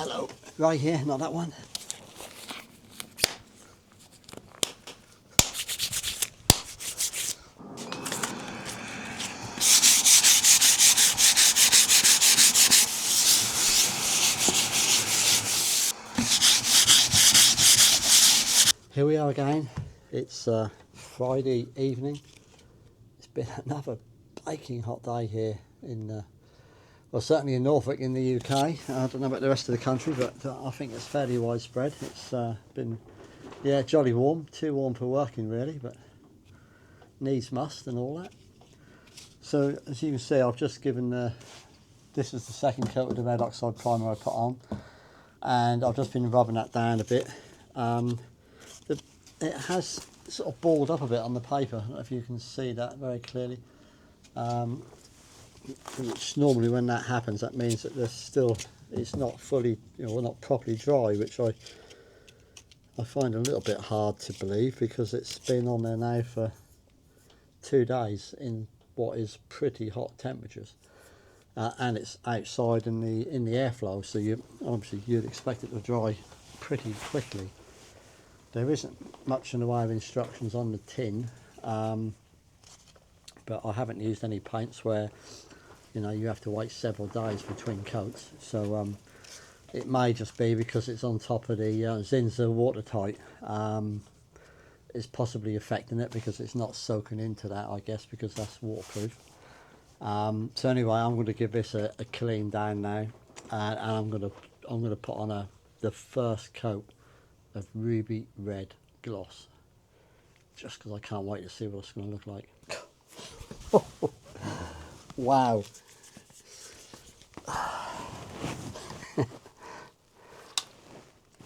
Hello, right here, not that one. Here we are again. It's Friday evening. It's been another baking hot day here in, well, certainly in Norfolk in the UK. I don't know about the rest of the country, but I think it's fairly widespread. It's been, yeah, jolly warm. Too warm for working really, but needs must and all that. So as you can see, I've just given this is the second coat of the red oxide primer I put on, and I've just been rubbing that down a bit. It has sort of balled up a bit on the paper. I don't know if you can see that very clearly. Which normally when that happens, that means that there's still, it's not fully, not properly dry, which I find a little bit hard to believe, because it's been on there now for 2 days in what is pretty hot temperatures, and it's outside in the airflow, so you'd expect it to dry pretty quickly. There isn't much in the way of instructions on the tin, but I haven't used any paints where you have to wait several days between coats, so it may just be because it's on top of the Zinsser watertite. It's possibly affecting it because it's not soaking into that, I guess, because that's waterproof. So anyway, I'm going to give this a clean down now, and I'm going to put on the first coat of ruby red gloss, just because I can't wait to see what it's going to look like. Wow.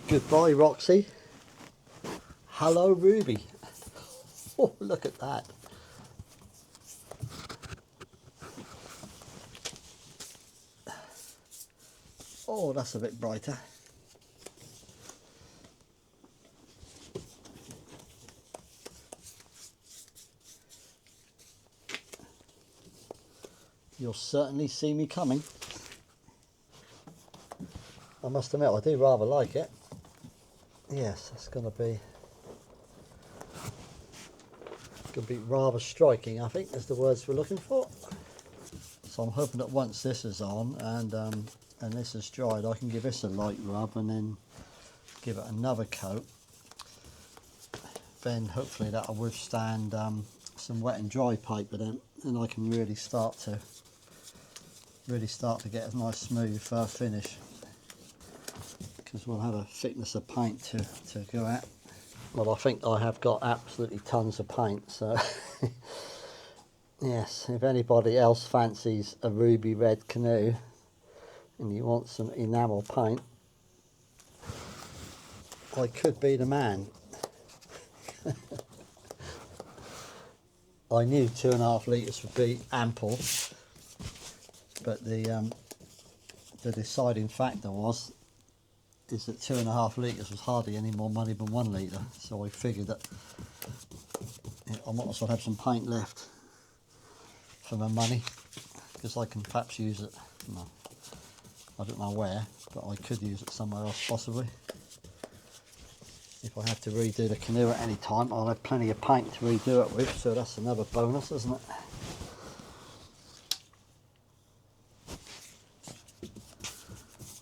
Goodbye Roxy, hello Ruby. Oh, look at that. Oh, that's a bit brighter. You'll certainly see me coming. I must admit, I do rather like it. Yes, that's going to be rather striking, I think, is the words we're looking for. So I'm hoping that once this is on and this is dried, I can give this a light rub and then give it another coat. Then hopefully that'll withstand some wet and dry paper, then, and I can really start to get a nice smooth finish, because we'll have a thickness of paint to go at. Well, I think I have got absolutely tons of paint, so yes, if anybody else fancies a ruby red canoe and you want some enamel paint, I could be the man. I knew 2.5 litres would be ample, but the deciding factor is that 2.5 litres was hardly any more money than 1 litre, so I figured that I might as well have some paint left for my money, because I can perhaps use it, I don't know where, but I could use it somewhere else possibly. If I have to redo the canoe at any time, I'll have plenty of paint to redo it with, so that's another bonus, isn't it?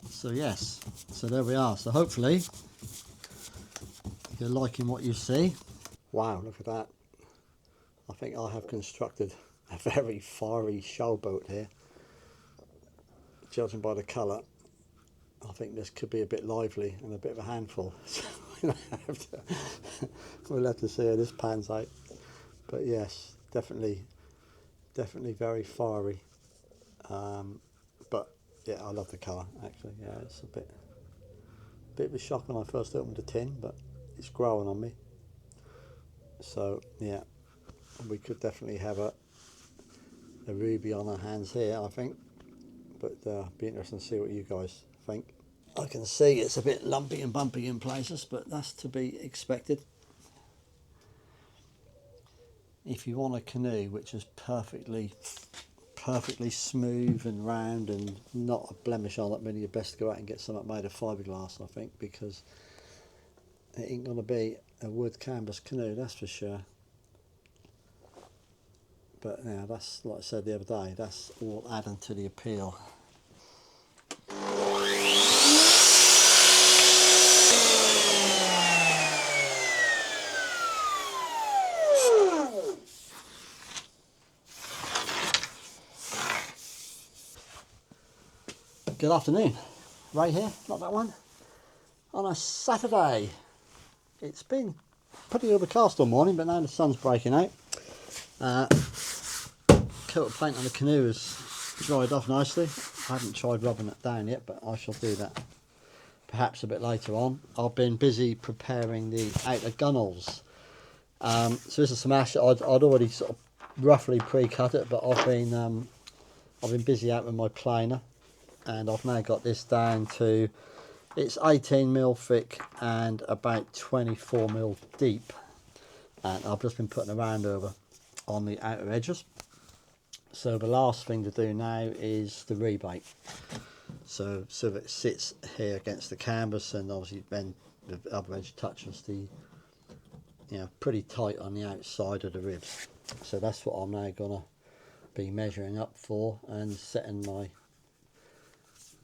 So yes, so there we are. So hopefully you're liking what you see. Wow, look at that. I think I have constructed a very fiery showboat here. Judging by the colour, I think this could be a bit lively and a bit of a handful. So we'll have to see how this pans out. But yes, definitely very fiery. But yeah, I love the colour actually. Yeah, it's a bit of a shock when I first opened the tin, but it's growing on me. So yeah, we could definitely have a ruby on our hands here, I think. But be interesting to see what you guys think. I can see it's a bit lumpy and bumpy in places, but that's to be expected. If you want a canoe which is perfectly perfectly smooth and round and not a blemish on it, then you're best to go out and get something made of fiberglass, I think, because it ain't going to be a wood canvas canoe, that's for sure. But now that's, like I said the other day, that's all adding to the appeal. Good afternoon, Ray here, not that one, on a Saturday. It's been pretty overcast all morning, but now the sun's breaking out. Coat of paint on the canoe has dried off nicely. I haven't tried rubbing it down yet, but I shall do that perhaps a bit later on. I've been busy preparing the outer gunnels. So this is some ash. I'd already sort of roughly pre-cut it, but I've been busy out with my planer, and I've now got this down to, it's 18mm thick and about 24mm deep, and I've just been putting a round over on the outer edges. So the last thing to do now is the rebate, so that it sits here against the canvas, and obviously then the other edge touches the, pretty tight on the outside of the ribs. So that's what I'm now gonna be measuring up for and setting my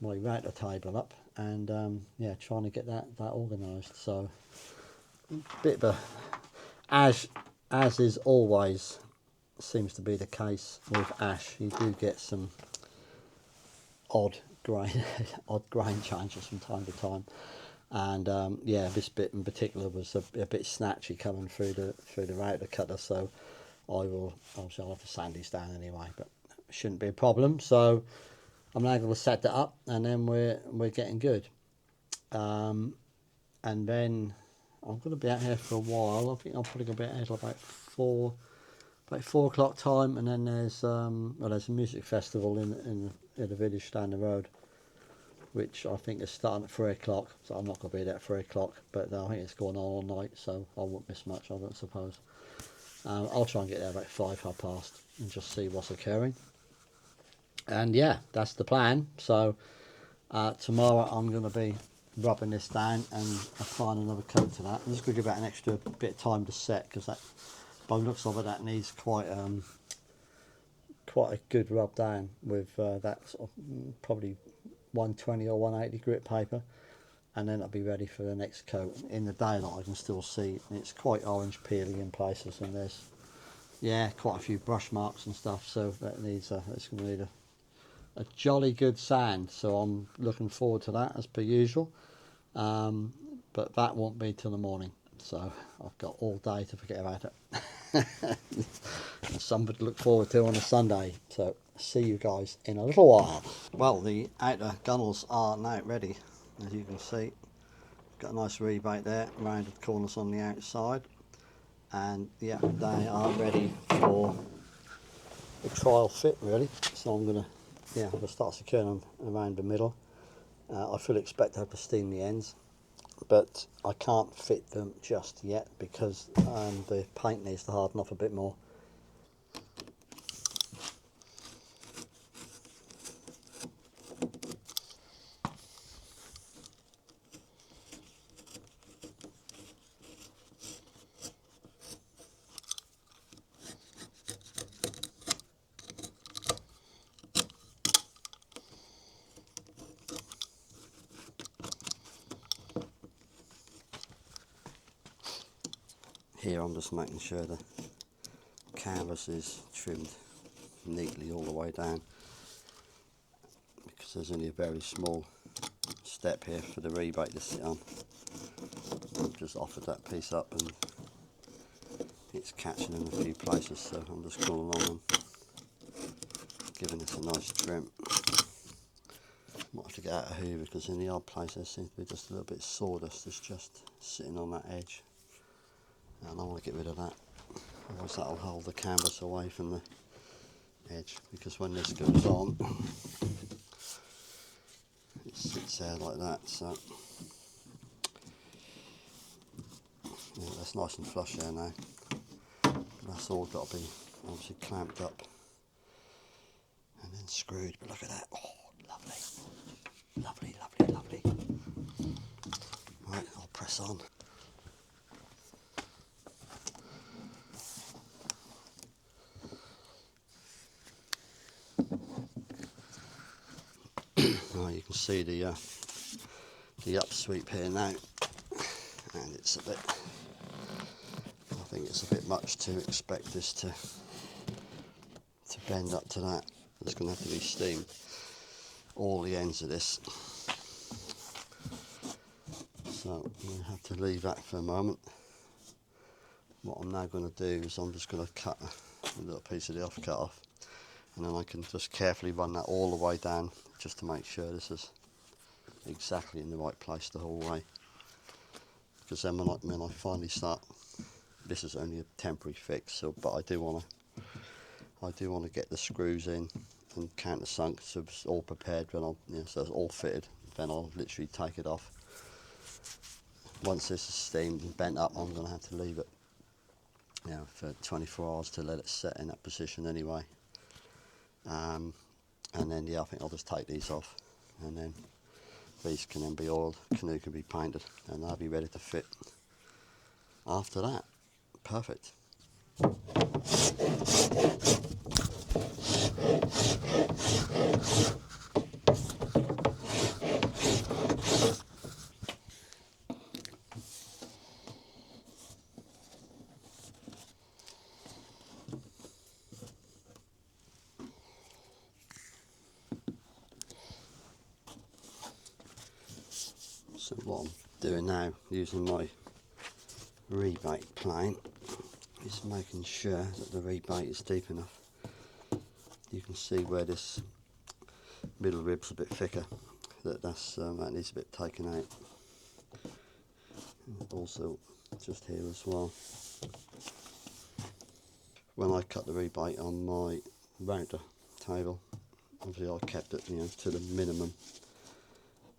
router table up, and yeah, trying to get that organised. So bit of a, as is always seems to be the case with ash, you do get some odd grain changes from time to time, and yeah, this bit in particular was a bit snatchy coming through the router cutter, so I'll have to sand these down anyway, but it shouldn't be a problem. So I'm now going to set that up, and then we're getting good. And then I'm going to be out here for a while. I think I'm probably going to be out here till about 4 o'clock time, and then there's a music festival in the village down the road, which I think is starting at 3 o'clock. So I'm not going to be there at 3 o'clock, but I think it's going on all night, so I won't miss much, I don't suppose. I'll try and get there about 5:30 and just see what's occurring. And yeah, that's the plan. So tomorrow I'm going to be rubbing this down and applying another coat to that. I'm just going to give that an extra bit of time to set, because that, by the looks of it, that needs quite a good rub down with that sort of probably 120 or 180 grit paper, and then it'll be ready for the next coat. In the daylight I can still see it's quite orange peely in places, and there's quite a few brush marks and stuff, so that needs it's going to need a jolly good sand. So I'm looking forward to that as per usual, but that won't be till the morning, so I've got all day to forget about it. Something to look forward to on a Sunday. So see you guys in a little while. Well, the outer gunnels are now ready, as you can see. Got a nice rebate there, rounded corners on the outside, and yeah, they are ready for the trial fit really. So I'm gonna start securing them around the middle. I fully expect to have to steam the ends, but I can't fit them just yet because the paint needs to harden off a bit more. Here I'm just making sure the canvas is trimmed neatly all the way down, because there's only a very small step here for the rebate to sit on. I've just offered that piece up and it's catching in a few places, so I'm just going along and giving it a nice trim. Might have to get out a hoover, because in the odd place there seems to be just a little bit of sawdust that's just sitting on that edge, and I want to get rid of that, otherwise that'll hold the canvas away from the edge, because when this goes on it sits there like that. So yeah, that's nice and flush there now. That's all got to be obviously clamped up and then screwed. But look at that, oh, lovely, lovely, lovely, lovely. Right, I'll press on. Well, you can see the upsweep here now, and it's a bit, I think it's a bit much to expect this to bend up to that. There's going to have to be steam all the ends of this, so I'm going to have to leave that for a moment. What I'm now going to do is I'm just going to cut a little piece of the offcut off, and then I can just carefully run that all the way down just to make sure this is exactly in the right place the whole way. Because then when I finally start, this is only a temporary fix, so but I do want to get the screws in and countersunk, so it's all prepared when so it's all fitted. Then I'll literally take it off. Once this is steamed and bent up, I'm going to have to leave it, for 24 hours to let it set in that position anyway. And then I think I'll just take these off, and then these can then be oiled, canoe can be painted, and they'll be ready to fit after that. Perfect. So what I'm doing now, using my rebate plane, is making sure that the rebate is deep enough. You can see where this middle rib's a bit thicker, that needs a bit taken out. And also just here as well. When I cut the rebate on my router table, obviously I kept it to the minimum,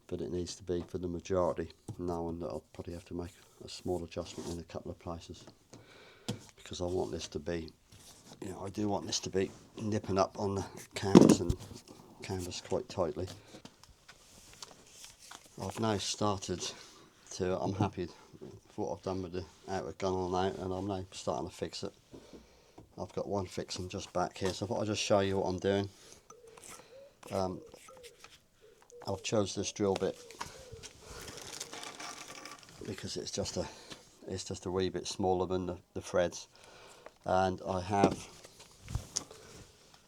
but it needs to be for the majority, knowing that I'll probably have to make a small adjustment in a couple of places, because I want this to be, I do want this to be nipping up on the canvas quite tightly. I've now started to, I'm happy with what I've done with the outer gunnel now, and I'm now starting to fix it. I've got one fixing just back here, so I thought I'd just show you what I'm doing. I've chose this drill bit because it's just a wee bit smaller than the threads, and I have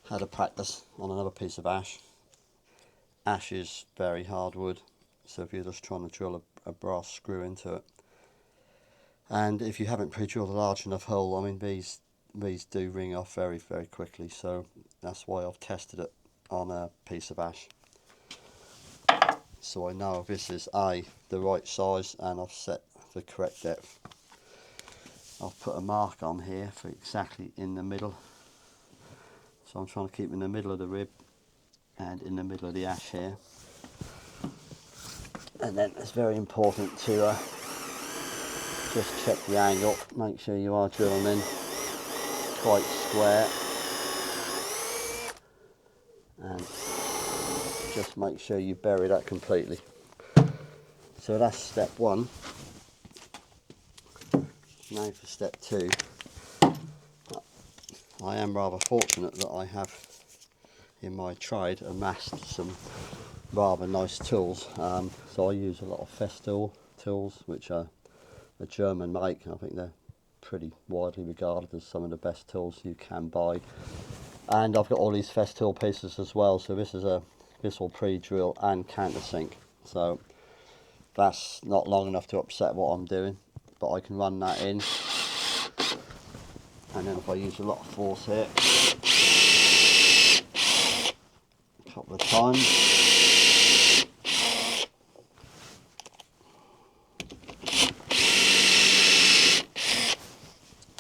had a practice on another piece of ash. Ash is very hard wood, so if you're just trying to drill a brass screw into it, and if you haven't pre-drilled a large enough hole, I mean these do ring off very, very quickly, so that's why I've tested it on a piece of ash. So I know this is the right size, and I've set the correct depth. I've put a mark on here for exactly in the middle, so I'm trying to keep in the middle of the rib and in the middle of the ash here. And then it's very important to just check the angle, make sure you are drilling in quite square, and just make sure you bury that completely. So that's step one. Now for step two. I am rather fortunate that I have in my trade amassed some rather nice tools. So I use a lot of Festool tools, which are a German make. I think they're pretty widely regarded as some of the best tools you can buy. And I've got all these Festool pieces as well, so this will pre-drill and countersink. So that's not long enough to upset what I'm doing, but I can run that in. And then if I use a lot of force here, a couple of times,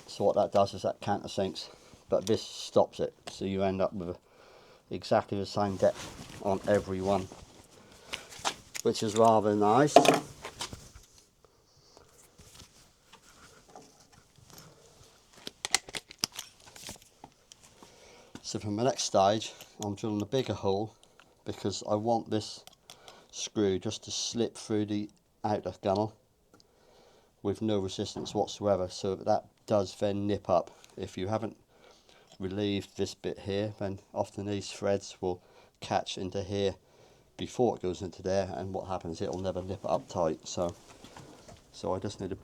so what that does is that countersinks, but this stops it, so you end up with exactly the same depth on every one, which is rather nice. So from the next stage, I'm drilling a bigger hole because I want this screw just to slip through the outer gunnel with no resistance whatsoever, so that does then nip up. If you haven't relieved this bit here, then often these threads will catch into here before it goes into there, and what happens, it'll never nip it up tight. So I just need to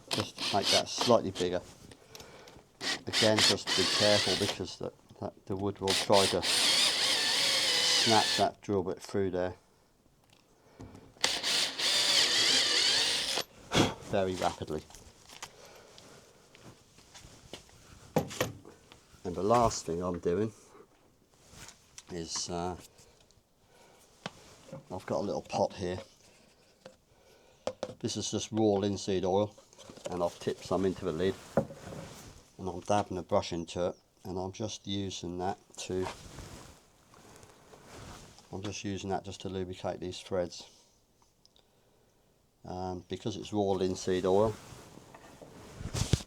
just make that slightly bigger. Again, just be careful because the wood will try to snatch that drill bit through there very rapidly. And the last thing I'm doing is I've got a little pot here. This is just raw linseed oil, and I've tipped some into the lid, and I'm dabbing a brush into it, and I'm just using that just to lubricate these threads. Because it's raw linseed oil,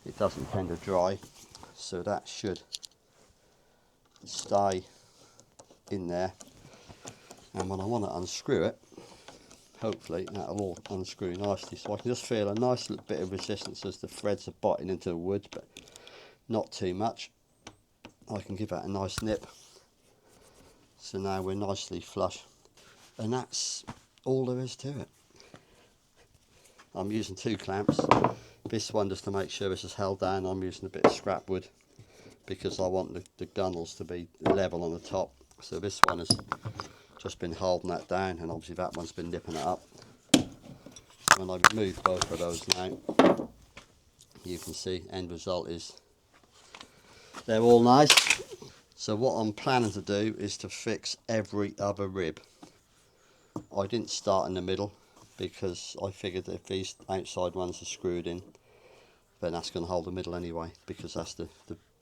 it doesn't tend to dry, so that should stay in there. And when I want to unscrew it, hopefully that'll all unscrew nicely, so I can just feel a nice little bit of resistance as the threads are biting into the wood, but not too much. I can give that a nice nip. So now we're nicely flush, and that's all there is to it. I'm using 2 clamps. This one, just to make sure this is held down, I'm using a bit of scrap wood because I want the gunnels to be level on the top. So this one has just been holding that down, and obviously that one's been nipping it up. When I remove both of those now, you can see end result is they're all nice. So what I'm planning to do is to fix every other rib. I didn't start in the middle because I figured that if these outside ones are screwed in, then that's going to hold the middle anyway, because that's the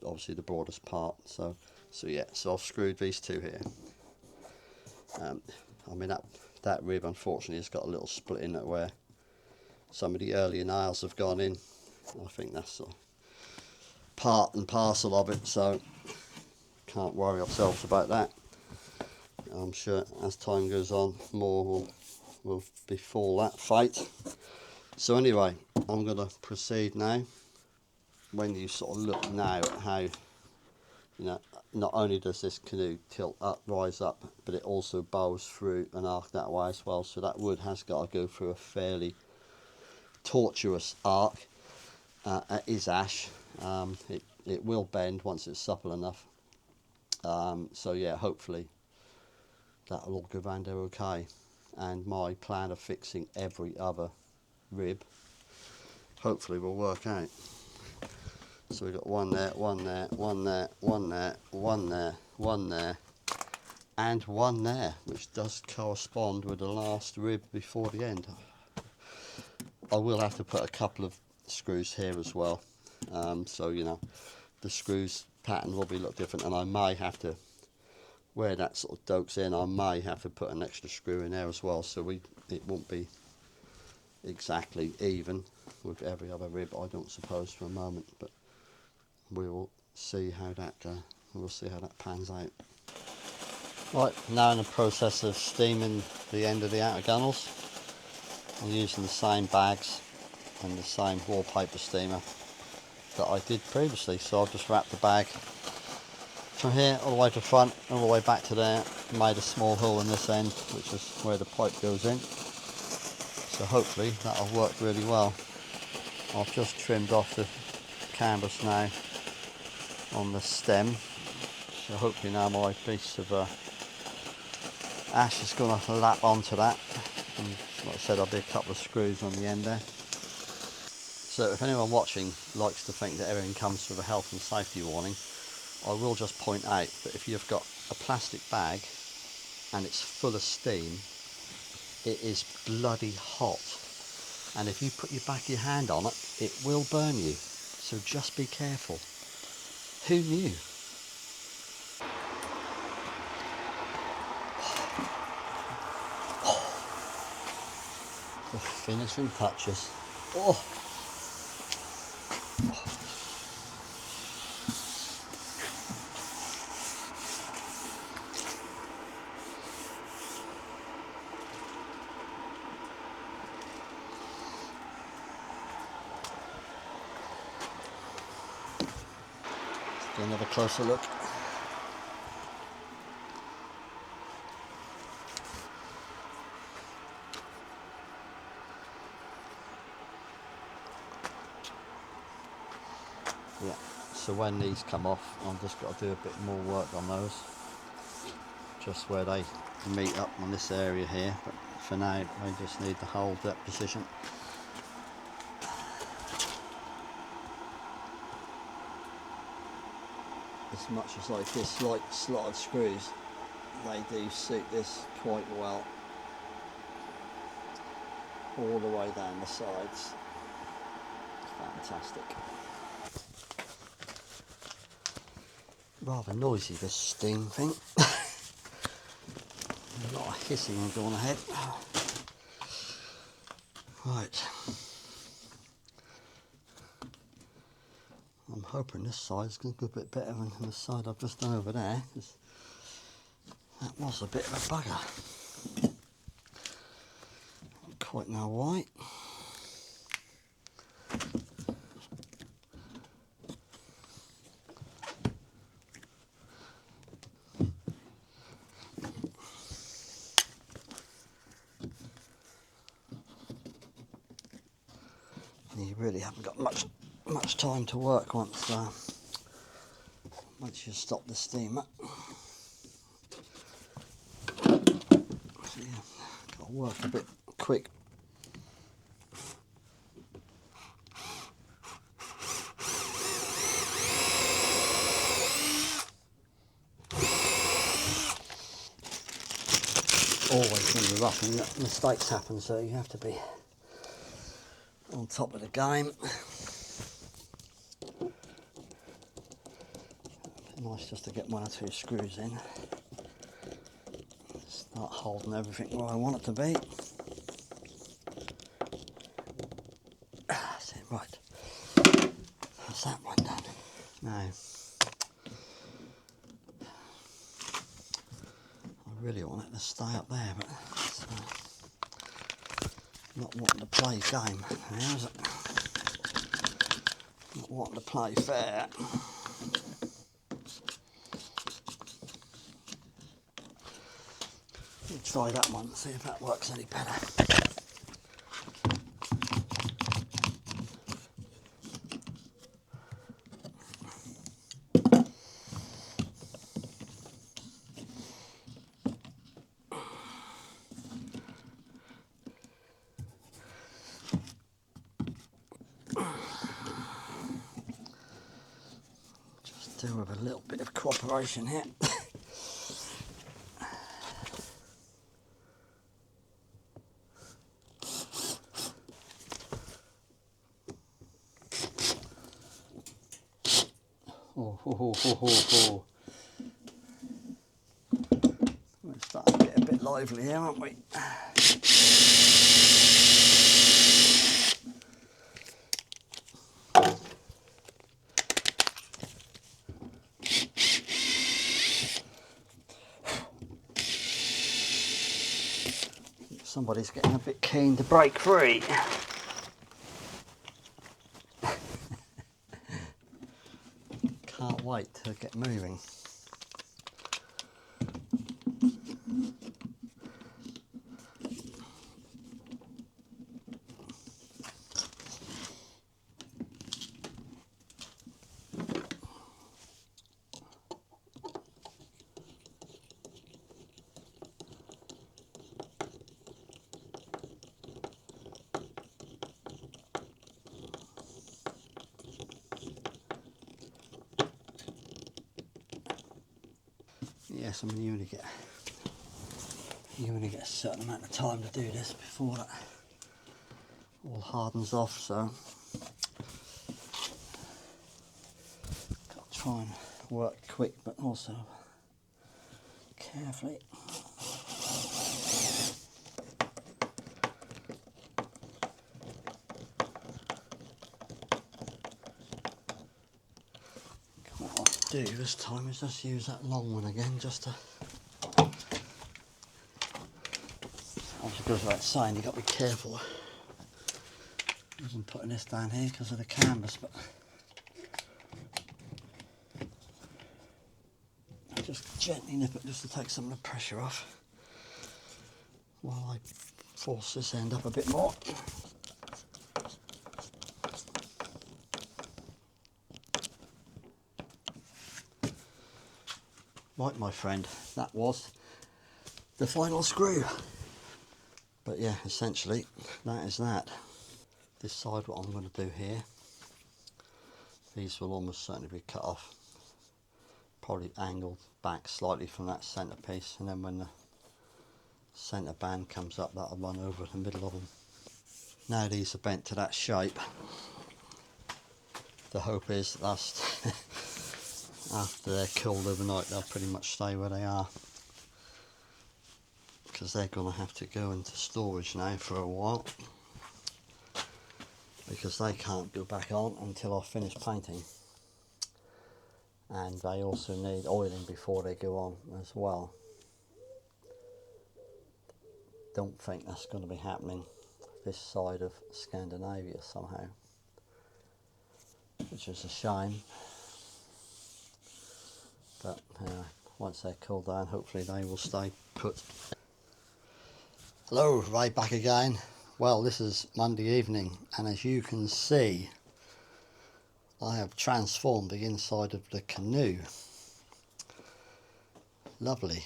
obviously the broadest part. So yeah, so I've screwed these 2 here. I mean that rib unfortunately has got a little split in it where some of the earlier nails have gone in. I think that's part and parcel of it, so can't worry ourselves about that. I'm sure as time goes on more will befall that fate. So anyway, I'm going to proceed now. When you sort of look now at how, you know, not only does this canoe tilt up, rise up, but it also bows through an arc that way as well, so that wood has got to go through a fairly tortuous arc. It is ash. It will bend once it's supple enough. So yeah, hopefully that'll all go round there okay. And my plan of fixing every other rib hopefully will work out. So we've got one there, one there, one there, one there, one there, one there, and one there, which does correspond with the last rib before the end. I will have to put a couple of screws here as well, so you know the screws pattern will be a lot different, and I may have to, where that sort of dokes in, I may have to put an extra screw in there as well, so it won't be exactly even with every other rib, I don't suppose, for a moment, but we will see how that pans out. Right, now in the process of steaming the end of the outer gunnels. I'm using the same bags and the same wallpaper steamer that I did previously, so I've just wrapped the bag from here all the way to the front, all the way back to there, made a small hole in this end, which is where the pipe goes in, so hopefully that'll work really well. I've just trimmed off the canvas now on the stem, so hopefully now my piece of ash is going to lap onto that, and like I said, I'll be a couple of screws on the end there. So if anyone watching likes to think that everything comes with a health and safety warning, I will just point out that if you've got a plastic bag and it's full of steam, it is bloody hot, and if you put your back of your hand on it, it will burn you, so just be careful. Who knew? The finishing touches. Oh. Get another closer look. Yeah, so when these come off, I've just got to do a bit more work on those, just where they meet up on this area here, but for now I just need to hold that position. As much as I dislike slotted screws, they do suit this quite well all the way down the sides. Fantastic. Rather noisy, this steam thing. A lot of hissing going ahead. Right. I'm hoping this side's going to go a bit better than the side I've just done over there, because that was a bit of a bugger. Don't quite know why. You really haven't got much time to work once you stop the steam up. So yeah, got to work a bit quick. Always when you're roughing, mistakes happen, so you have to be on top of the game. Nice just to get one or two screws in. Start holding everything where I want it to be. That's it, right. That's that one done. Now, I really want it to stay up there, but it's not wanting to play game now, is it? Not wanting to play fair. We'll try that one, see if that works any better. Just do with a little bit of cooperation here. Oh. We're starting to get a bit lively here, aren't we? Somebody's getting a bit keen to break free. Can't wait to get moving. Yes, I mean you only get a certain amount of time to do this before that all hardens off, so got to try and work quick but also carefully. What I'll do this time is just use that long one again, just to obviously goes without saying, you've got to be careful. I wasn't putting this down here because of the canvas, but gently nip it just to take some of the pressure off while I force this end up a bit more. Right, my friend, that was the final screw. But yeah, essentially that is that. This side, what I'm going to do here, these will almost certainly be cut off, probably angled back slightly from that centre piece, and then when the centre band comes up, that'll run over the middle of them. Now these are bent to that shape. The hope is that after they're cooled overnight, they'll pretty much stay where they are, because they're going to have to go into storage now for a while, because they can't go back on until I finish painting, and they also need oiling before they go on as well. Don't think that's going to be happening this side of Scandinavia somehow, which is a shame, but once they're cooled down, hopefully they will stay put. Hello, right back again. Well, this is Monday evening, and as you can see, I have transformed the inside of the canoe. Lovely.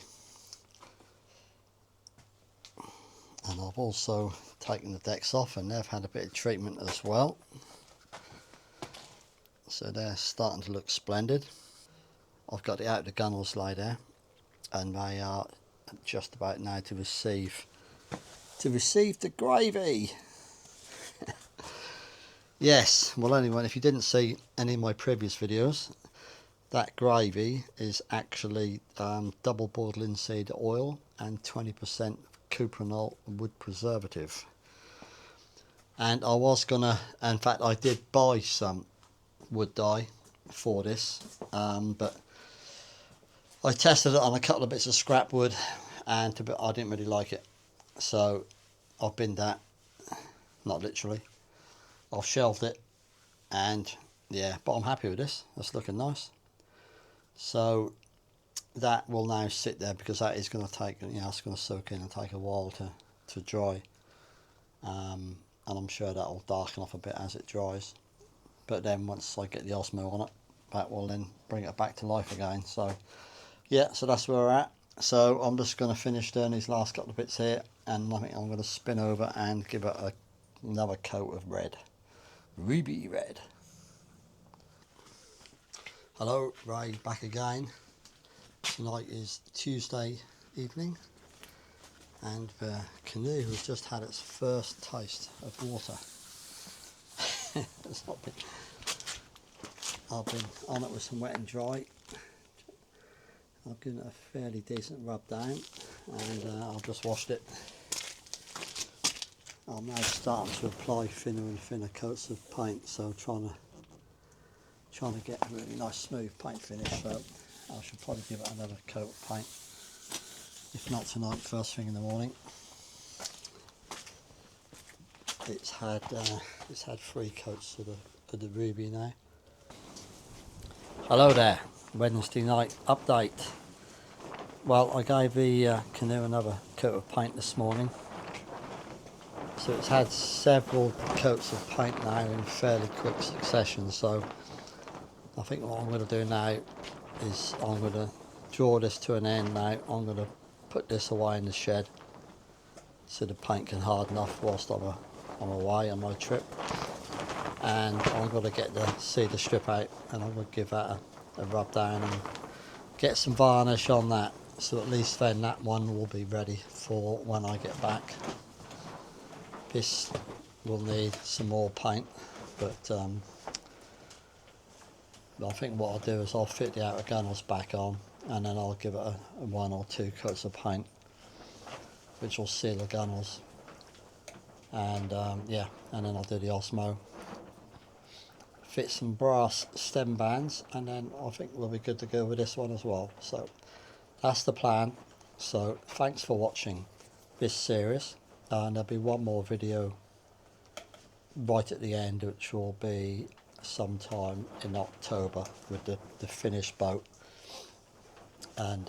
And I've also taken the decks off, and they've had a bit of treatment as well, so they're starting to look splendid. I've got it out of the gunnels laid there, and they are just about now to receive the gravy. Yes, well, anyway, if you didn't see any of my previous videos, that gravy is actually double boiled linseed oil and 20% cuprinol wood preservative. And I was gonna, in fact I did buy some wood dye for this, but I tested it on a couple of bits of scrap wood, and I didn't really like it, so I've binned that. Not literally, I've shelved it, and yeah, but I'm happy with this. That's looking nice. So that will now sit there, because that is going to take, it's going to soak in and take a while to dry, and I'm sure that will darken off a bit as it dries. But then once I get the Osmo on it, that will then bring it back to life again. So yeah, so that's where we're at. So I'm just going to finish doing these last couple of bits here, and I think I'm going to spin over and give it another coat of red, ruby red. Hello, Ray back again. Tonight is Tuesday evening, and the canoe has just had its first taste of water. It's not been, I've been on it with some wet and dry. I've given it a fairly decent rub down, and I've just washed it. I'm now starting to apply thinner and thinner coats of paint, so trying to get a really nice smooth paint finish. So I should probably give it another coat of paint, if not tonight, first thing in the morning. It's had 3 coats of the ruby now. Hello there, Wednesday night update. Well, I gave the canoe another coat of paint this morning, so it's had several coats of paint now in fairly quick succession. So I think what I'm going to do now is I'm going to draw this to an end now. I'm going to put this away in the shed so the paint can harden off whilst I'm away on my trip, and I'm going to get the cedar strip out, and I'm going to give that a rub down and get some varnish on that, so at least then that one will be ready for when I get back. This will need some more paint, but I think what I'll do is I'll fit the outer gunnels back on, and then I'll give it a 1 or 2 coats of paint, which will seal the gunnels, and yeah, and then I'll do the Osmo, fit some brass stem bands, and then I think we'll be good to go with this one as well. So that's the plan. So thanks for watching this series, and there'll be one more video right at the end, which will be sometime in October with the finished boat, and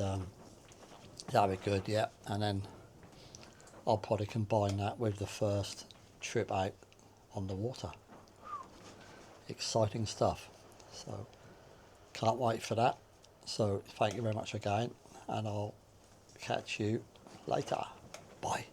that'll be good. Yeah, and then I'll probably combine that with the first trip out on the water. Exciting stuff. So can't wait for that. So thank you very much again, and I'll catch you later. Bye.